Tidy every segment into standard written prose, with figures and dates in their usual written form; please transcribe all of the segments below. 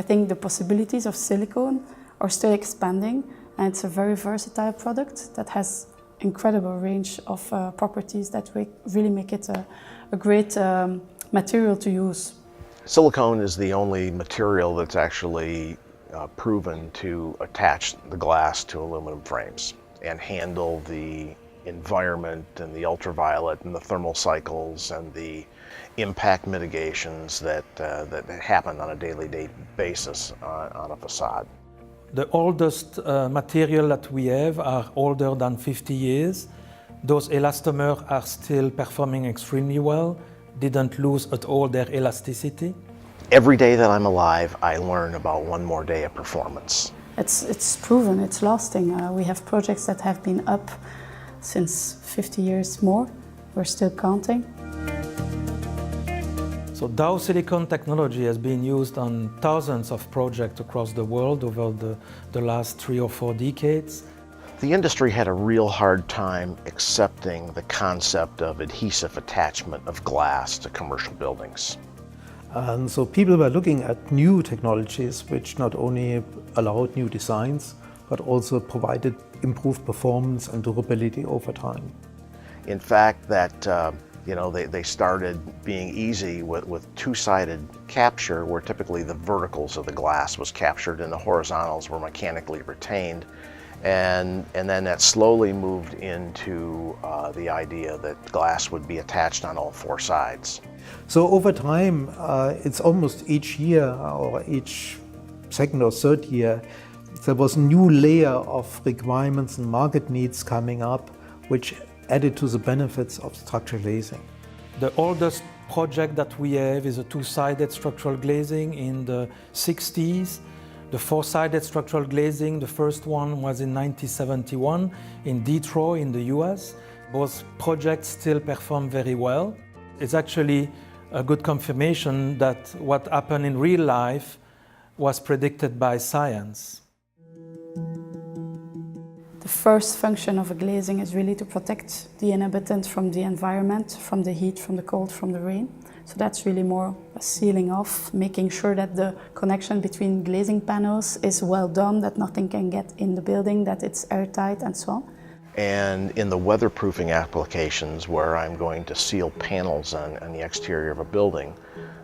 think the possibilities of silicone are still expanding, and it's a very versatile product that has incredible range of properties that really make it a great material to use. Silicone is the only material that's actually proven to attach the glass to aluminum frames and handle the environment and the ultraviolet and the thermal cycles and the impact mitigations that happen on a daily basis on a facade. The oldest material that we have are older than 50 years. Those elastomers are still performing extremely well, didn't lose at all their elasticity. Every day that I'm alive, I learn about one more day of performance. It's proven, it's lasting. We have projects that have been up since 50 years more. We're still counting. So Dow silicone technology has been used on thousands of projects across the world over the last 3 or 4 decades. The industry had a real hard time accepting the concept of adhesive attachment of glass to commercial buildings. And so people were looking at new technologies which not only allowed new designs, but also provided improved performance and durability over time. In fact, they started being easy with two-sided capture, where typically the verticals of the glass was captured and the horizontals were mechanically retained. And then that slowly moved into the idea that glass would be attached on all 4 sides. So over time, it's almost each year or each second or third year, there was a new layer of requirements and market needs coming up, which added to the benefits of structural glazing. The oldest project that we have is a 2-sided structural glazing in the 60s. The 4-sided structural glazing, the first one was in 1971 in Detroit in the US. Both projects still perform very well. It's actually a good confirmation that what happened in real life was predicted by science. The first function of a glazing is really to protect the inhabitant from the environment, from the heat, from the cold, from the rain. So that's really more a sealing off, making sure that the connection between glazing panels is well done, that nothing can get in the building, that it's airtight and so on. And in the weatherproofing applications, where I'm going to seal panels on the exterior of a building,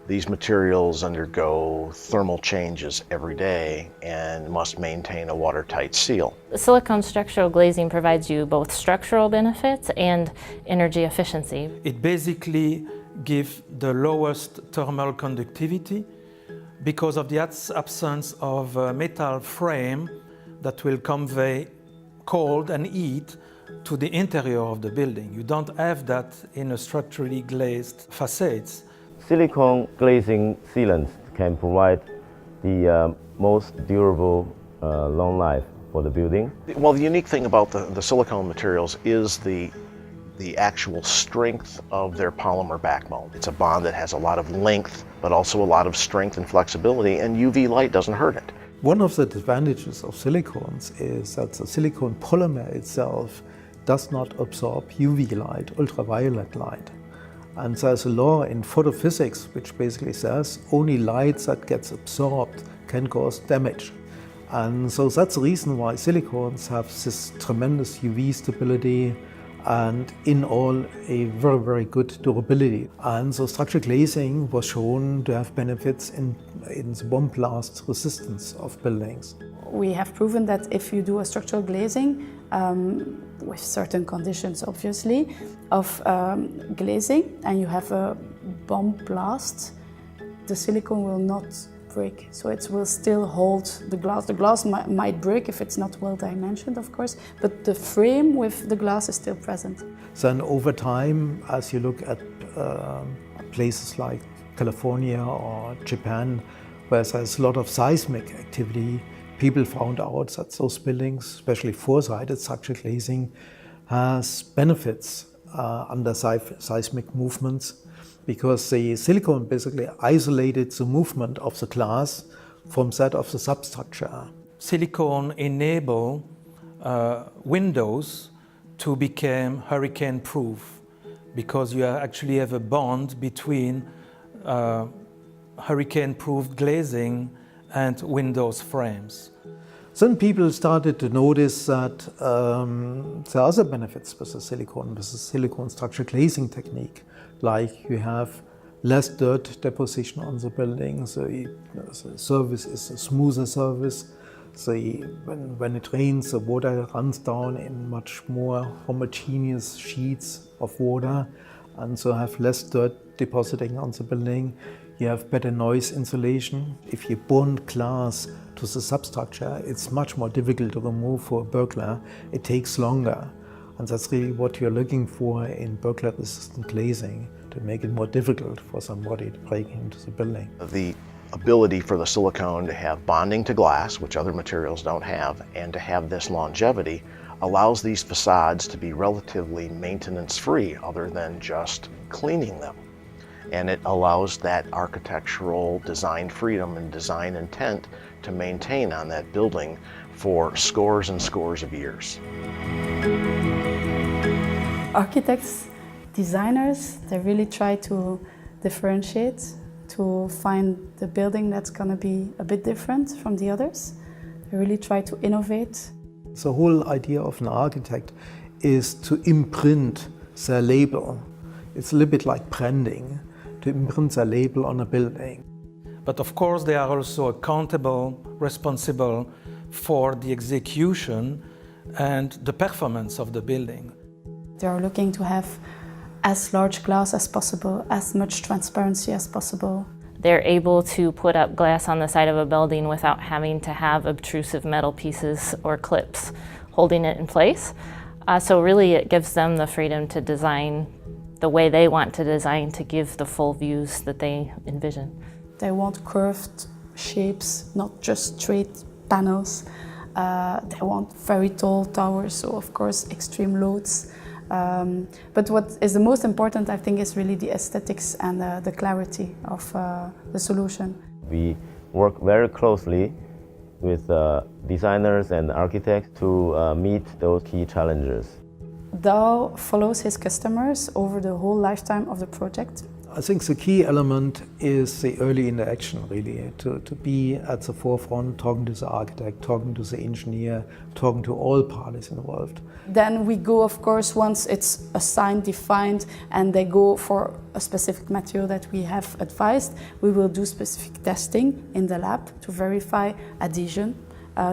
these materials undergo thermal changes every day and must maintain a watertight seal. Silicone structural glazing provides you both structural benefits and energy efficiency. It basically gives the lowest thermal conductivity because of the absence of a metal frame that will convey cold and heat to the interior of the building. You don't have that in a structurally glazed facades. Silicone glazing sealants can provide the most durable long life for the building. Well, the unique thing about the silicone materials is the actual strength of their polymer backbone. It's a bond that has a lot of length, but also a lot of strength and flexibility, and UV light doesn't hurt it. One of the advantages of silicones is that the silicone polymer itself does not absorb UV light, ultraviolet light. And there's a law in photophysics which basically says only light that gets absorbed can cause damage. And so that's the reason why silicones have this tremendous UV stability and in all a very, very good durability. And so structural glazing was shown to have benefits in the bomb blast resistance of buildings. We have proven that if you do a structural glazing, with certain conditions obviously, of glazing, and you have a bomb blast, the silicone will not break. So it will still hold the glass. The glass might break if it's not well dimensioned, of course, but the frame with the glass is still present. Then over time, as you look at places like California or Japan, where there's a lot of seismic activity, people found out that those buildings, especially 4-sided structural glazing, has benefits under seismic movements, because the silicone basically isolated the movement of the glass from that of the substructure. Silicone enable windows to become hurricane-proof because you actually have a bond between hurricane-proof glazing and windows frames. Then people started to notice that there are other benefits with the silicone structural glazing technique, like you have less dirt deposition on the building, so the surface is a smoother surface. So when it rains, the water runs down in much more homogeneous sheets of water, and so have less dirt depositing on the building. You have better noise insulation. If you bond glass to the substructure, it's much more difficult to remove for a burglar. It takes longer. And that's really what you're looking for in burglar-resistant glazing, to make it more difficult for somebody to break into the building. The ability for the silicone to have bonding to glass, which other materials don't have, and to have this longevity allows these facades to be relatively maintenance-free other than just cleaning them. And it allows that architectural design freedom and design intent to maintain on that building for scores and scores of years. Architects, designers, they really try to differentiate, to find the building that's going to be a bit different from the others. They really try to innovate. The whole idea of an architect is to imprint their label. It's a little bit like branding, to imprint their label on a building. But of course they are also accountable, responsible for the execution and the performance of the building. They are looking to have as large glass as possible, as much transparency as possible. They're able to put up glass on the side of a building without having to have obtrusive metal pieces or clips holding it in place. So really it gives them the freedom to design the way they want to design to give the full views that they envision. They want curved shapes, not just straight panels. They want very tall towers, so of course extreme loads. But what is the most important, I think, is really the aesthetics and the clarity of the solution. We work very closely with designers and architects to meet those key challenges. Dow follows his customers over the whole lifetime of the project. I think the key element is the early interaction, really, to be at the forefront, talking to the architect, talking to the engineer, talking to all parties involved. Then we go, of course, once it's assigned, defined, and they go for a specific material that we have advised, we will do specific testing in the lab to verify adhesion,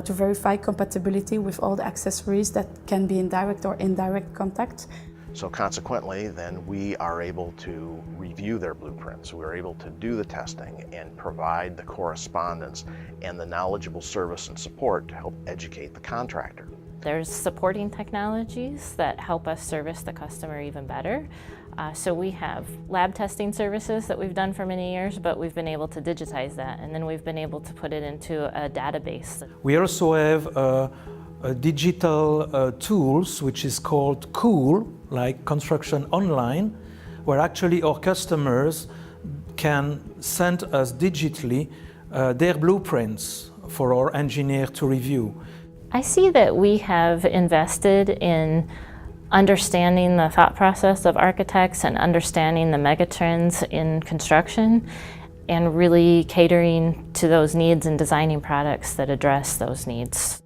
to verify compatibility with all the accessories that can be in direct or indirect contact. So consequently, then we are able to review their blueprints. We're able to do the testing and provide the correspondence and the knowledgeable service and support to help educate the contractor. There's supporting technologies that help us service the customer even better. So we have lab testing services that we've done for many years, but we've been able to digitize that, and then we've been able to put it into a database. We also have a digital tools which is called COOL, like Construction Online, where actually our customers can send us digitally their blueprints for our engineer to review. I see that we have invested in understanding the thought process of architects and understanding the megatrends in construction and really catering to those needs and designing products that address those needs.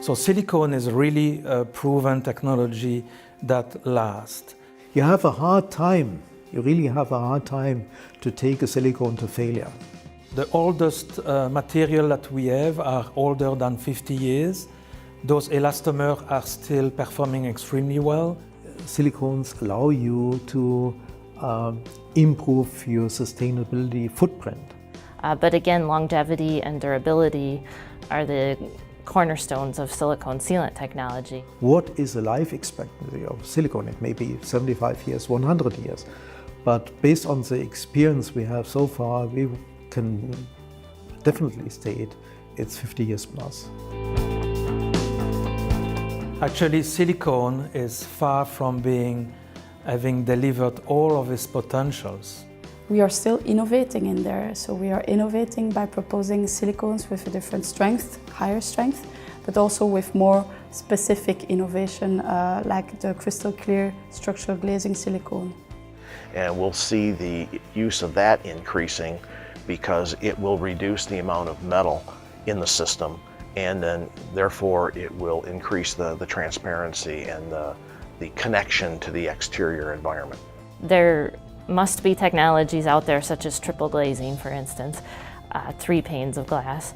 So silicone is really a proven technology that lasts. You have a hard time, you really have a hard time to take a silicone to failure. The oldest material that we have are older than 50 years. Those elastomers are still performing extremely well. Silicones allow you to improve your sustainability footprint. But again, longevity and durability are the cornerstones of silicone sealant technology. What is the life expectancy of silicone? It may be 75 years, 100 years. But based on the experience we have so far, we can definitely state it's 50 years plus. Actually, silicone is far from having delivered all of its potentials. We are still innovating in there, so we are innovating by proposing silicones with a different strength, higher strength, but also with more specific innovation like the crystal clear structural glazing silicone. And we'll see the use of that increasing because it will reduce the amount of metal in the system, and then therefore it will increase the transparency and the connection to the exterior environment. There must be technologies out there such as triple glazing, for instance, 3 panes of glass,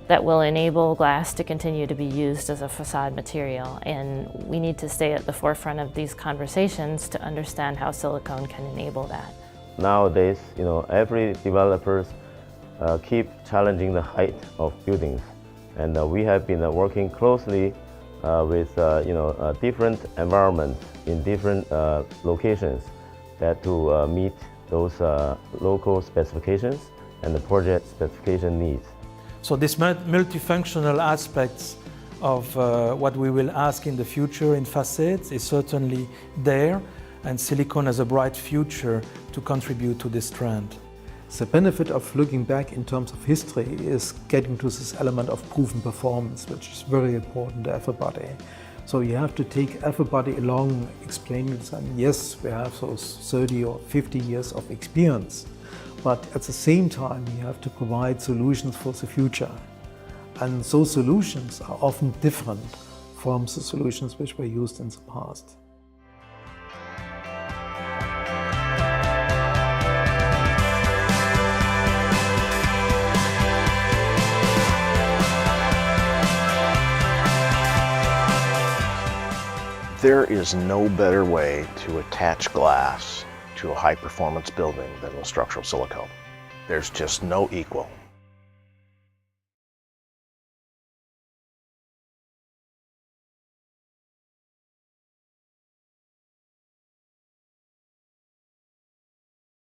that will enable glass to continue to be used as a facade material. And we need to stay at the forefront of these conversations to understand how silicone can enable that. Nowadays, every developers keep challenging the height of buildings, and we have been working closely with different environments in different locations that to meet those local specifications and the project specification needs. So these multifunctional aspects of what we will ask in the future in facades is certainly there, and silicone has a bright future to contribute to this trend. The benefit of looking back in terms of history is getting to this element of proven performance, which is very important to everybody. So you have to take everybody along, explaining to them, yes, we have those 30 or 50 years of experience, but at the same time you have to provide solutions for the future. And those solutions are often different from the solutions which were used in the past. There is no better way to attach glass to a high-performance building than with structural silicone. There's just no equal.